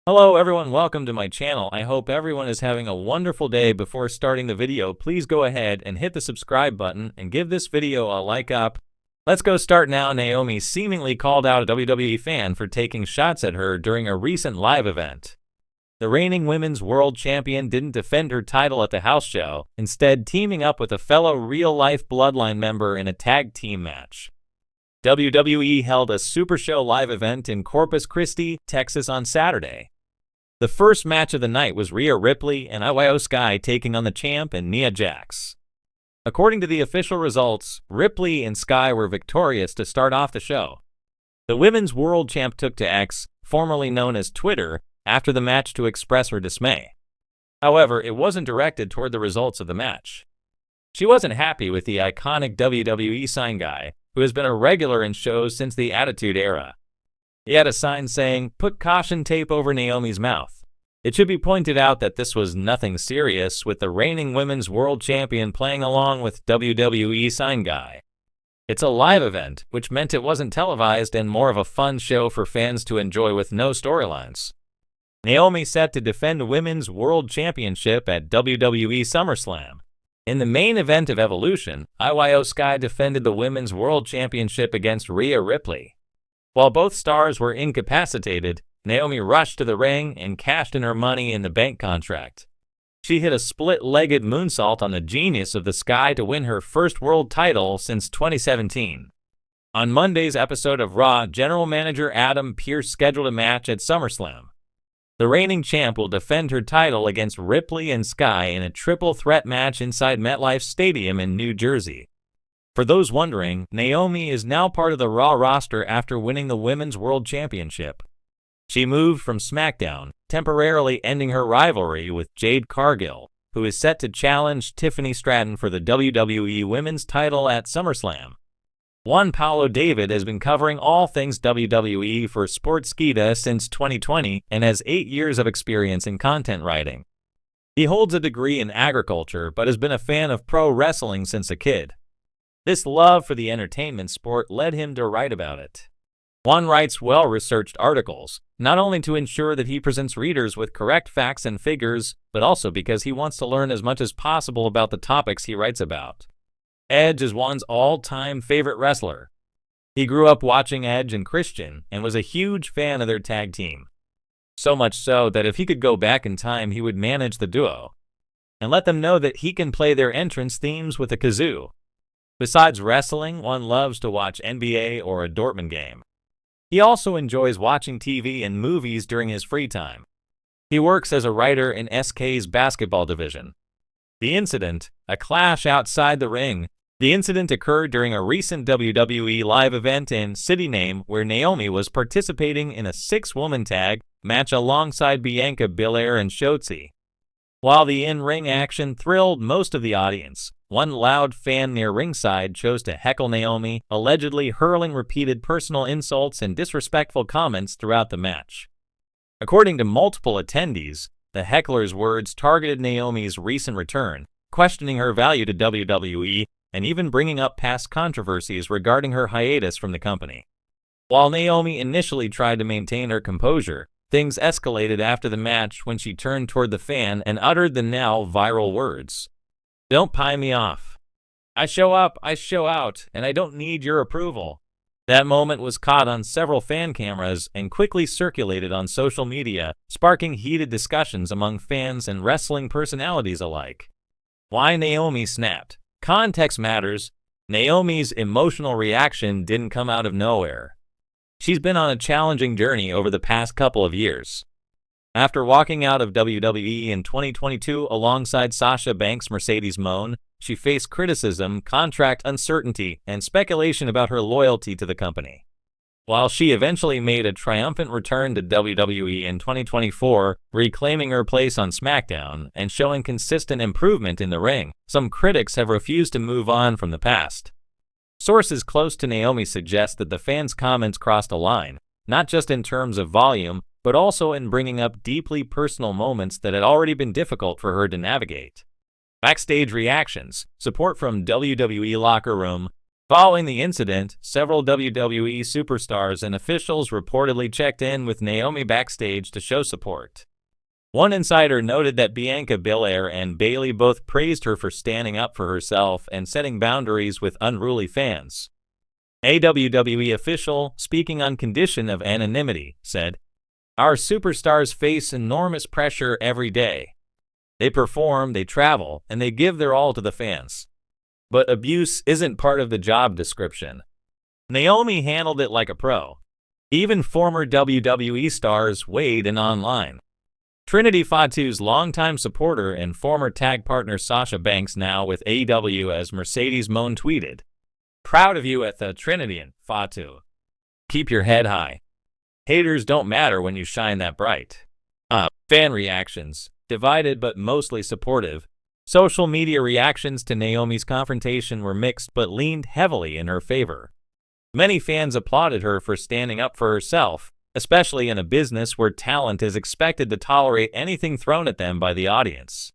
Hello everyone, welcome to my channel. I hope everyone is having a wonderful day. Before starting the video, please go ahead and hit the subscribe button and give this video a like up. Let's go start now. Naomi seemingly called out a WWE fan for taking shots at her during a recent live event. The reigning women's world champion didn't defend her title at the house show, instead teaming up with a fellow real-life Bloodline member in a tag team match. WWE held a Super Show live event in Corpus Christi, Texas on Saturday. The first match of the night was Rhea Ripley and Sky taking on the champ and Nia Jax. According to the official results, Ripley and Sky were victorious to start off the show. The women's world champ took to X, formerly known as Twitter, after the match to express her dismay. However, it wasn't directed toward the results of the match. She wasn't happy with the iconic WWE sign guy, who has been a regular in shows since the Attitude Era. He had a sign saying, "Put caution tape over Naomi's mouth." It should be pointed out that this was nothing serious, with the reigning women's world champion playing along with WWE sign guy. It's a live event, which meant it wasn't televised and more of a fun show for fans to enjoy with no storylines. Naomi set to defend the women's world championship at WWE SummerSlam. In the main event of Evolution, Sky defended the women's world championship against Rhea Ripley. While both stars were incapacitated, Naomi rushed to the ring and cashed in her Money in the Bank contract. She hit a split-legged moonsault on the genius of the Sky to win her first world title since 2017. On Monday's episode of Raw, General Manager Adam Pearce scheduled a match at SummerSlam. The reigning champ will defend her title against Ripley and Sky in a triple threat match inside MetLife Stadium in New Jersey. For those wondering, Naomi is now part of the Raw roster after winning the Women's World Championship. She moved from SmackDown, temporarily ending her rivalry with Jade Cargill, who is set to challenge Tiffany Stratton for the WWE Women's title at SummerSlam. Juan Paulo David has been covering all things WWE for Sportskeeda since 2020 and has 8 years of experience in content writing. He holds a degree in agriculture but has been a fan of pro wrestling since a kid. This love for the entertainment sport led him to write about it. Juan writes well-researched articles, not only to ensure that he presents readers with correct facts and figures, but also because he wants to learn as much as possible about the topics he writes about. Edge is Juan's all-time favorite wrestler. He grew up watching Edge and Christian and was a huge fan of their tag team. So much so that if he could go back in time, he would manage the duo and let them know that he can play their entrance themes with a kazoo. Besides wrestling, Juan loves to watch NBA or a Dortmund game. He also enjoys watching TV and movies during his free time. He works as a writer in SK's basketball division. The incident, a clash outside the ring. The incident occurred during a recent WWE live event in City Name where Naomi was participating in a 6-woman tag match alongside Bianca Belair and Shotzi. While the in-ring action thrilled most of the audience, one loud fan near ringside chose to heckle Naomi, allegedly hurling repeated personal insults and disrespectful comments throughout the match. According to multiple attendees, the heckler's words targeted Naomi's recent return, questioning her value to WWE, and even bringing up past controversies regarding her hiatus from the company. While Naomi initially tried to maintain her composure, things escalated after the match when she turned toward the fan and uttered the now viral words, "Don't pie me off. I show up, I show out, and I don't need your approval." That moment was caught on several fan cameras and quickly circulated on social media, sparking heated discussions among fans and wrestling personalities alike. Why Naomi snapped? Context matters. Naomi's emotional reaction didn't come out of nowhere. She's been on a challenging journey over the past couple of years. After walking out of WWE in 2022 alongside Sasha Banks' Mercedes Moné, she faced criticism, contract uncertainty, and speculation about her loyalty to the company. While she eventually made a triumphant return to WWE in 2024, reclaiming her place on SmackDown and showing consistent improvement in the ring, some critics have refused to move on from the past. Sources close to Naomi suggest that the fans' comments crossed a line, not just in terms of volume, but also in bringing up deeply personal moments that had already been difficult for her to navigate. Backstage reactions, support from WWE Locker Room. Following the incident, several WWE superstars and officials reportedly checked in with Naomi backstage to show support. One insider noted that Bianca Belair and Bayley both praised her for standing up for herself and setting boundaries with unruly fans. A WWE official, speaking on condition of anonymity, said, "Our superstars face enormous pressure every day. They perform, they travel, and they give their all to the fans. But abuse isn't part of the job description." Naomi handled it like a pro. Even former WWE stars weighed in online. Trinity Fatu's longtime supporter and former tag partner Sasha Banks, now with AEW as Mercedes Moan, tweeted, "Proud of you at the Trinity and Fatu. Keep your head high. Haters don't matter when you shine that bright." Fan reactions, divided but mostly supportive. Social media reactions to Naomi's confrontation were mixed but leaned heavily in her favor. Many fans applauded her for standing up for herself, especially in a business where talent is expected to tolerate anything thrown at them by the audience.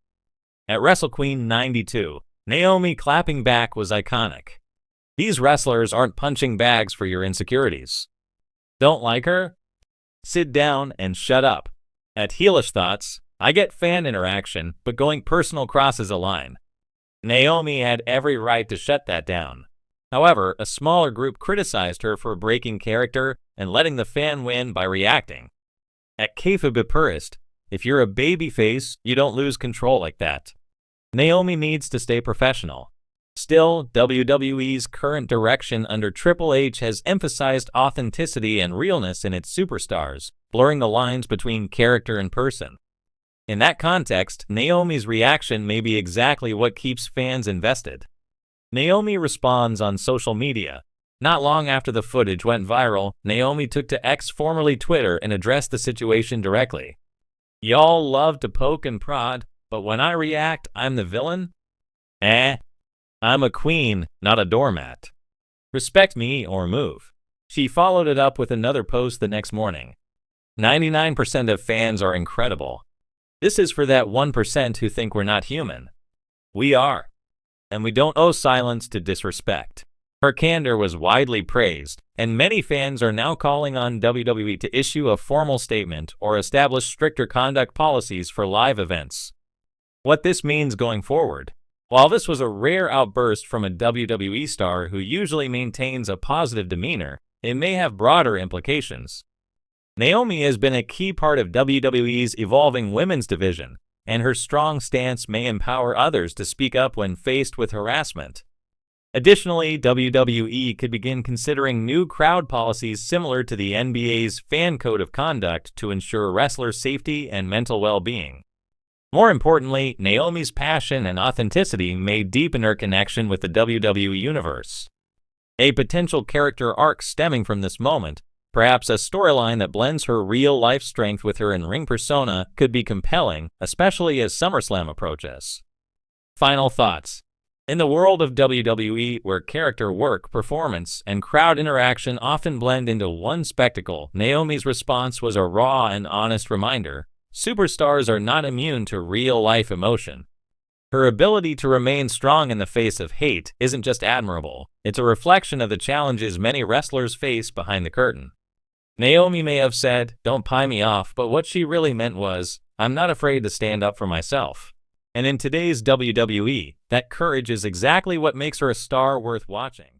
At WrestleQueen 92, Naomi clapping back was iconic. These wrestlers aren't punching bags for your insecurities. Don't like her? Sit down and shut up. At Heelish Thoughts, I get fan interaction, but going personal crosses a line. Naomi had every right to shut that down. However, a smaller group criticized her for breaking character and letting the fan win by reacting. At Kayfabe Purist, if you're a babyface, you don't lose control like that. Naomi needs to stay professional. Still, WWE's current direction under Triple H has emphasized authenticity and realness in its superstars, blurring the lines between character and person. In that context, Naomi's reaction may be exactly what keeps fans invested. Naomi responds on social media. Not long after the footage went viral, Naomi took to X, formerly Twitter, and addressed the situation directly. "Y'all love to poke and prod, but when I react, I'm the villain? I'm a queen, not a doormat. Respect me or move." She followed it up with another post the next morning. 99% of fans are incredible. This is for that 1% who think we're not human. We are. And we don't owe silence to disrespect. Her candor was widely praised, and many fans are now calling on WWE to issue a formal statement or establish stricter conduct policies for live events. What this means going forward. While this was a rare outburst from a WWE star who usually maintains a positive demeanor, it may have broader implications. Naomi has been a key part of WWE's evolving women's division, and her strong stance may empower others to speak up when faced with harassment. Additionally, WWE could begin considering new crowd policies similar to the NBA's Fan Code of Conduct to ensure wrestler safety and mental well-being. More importantly, Naomi's passion and authenticity may deepen her connection with the WWE Universe. A potential character arc stemming from this moment, perhaps a storyline that blends her real-life strength with her in-ring persona, could be compelling, especially as SummerSlam approaches. Final thoughts. In the world of WWE, where character work, performance, and crowd interaction often blend into one spectacle, Naomi's response was a raw and honest reminder. Superstars are not immune to real-life emotion. Her ability to remain strong in the face of hate isn't just admirable, it's a reflection of the challenges many wrestlers face behind the curtain. Naomi may have said, "Don't pie me off," but what she really meant was, "I'm not afraid to stand up for myself." And in today's WWE, that courage is exactly what makes her a star worth watching.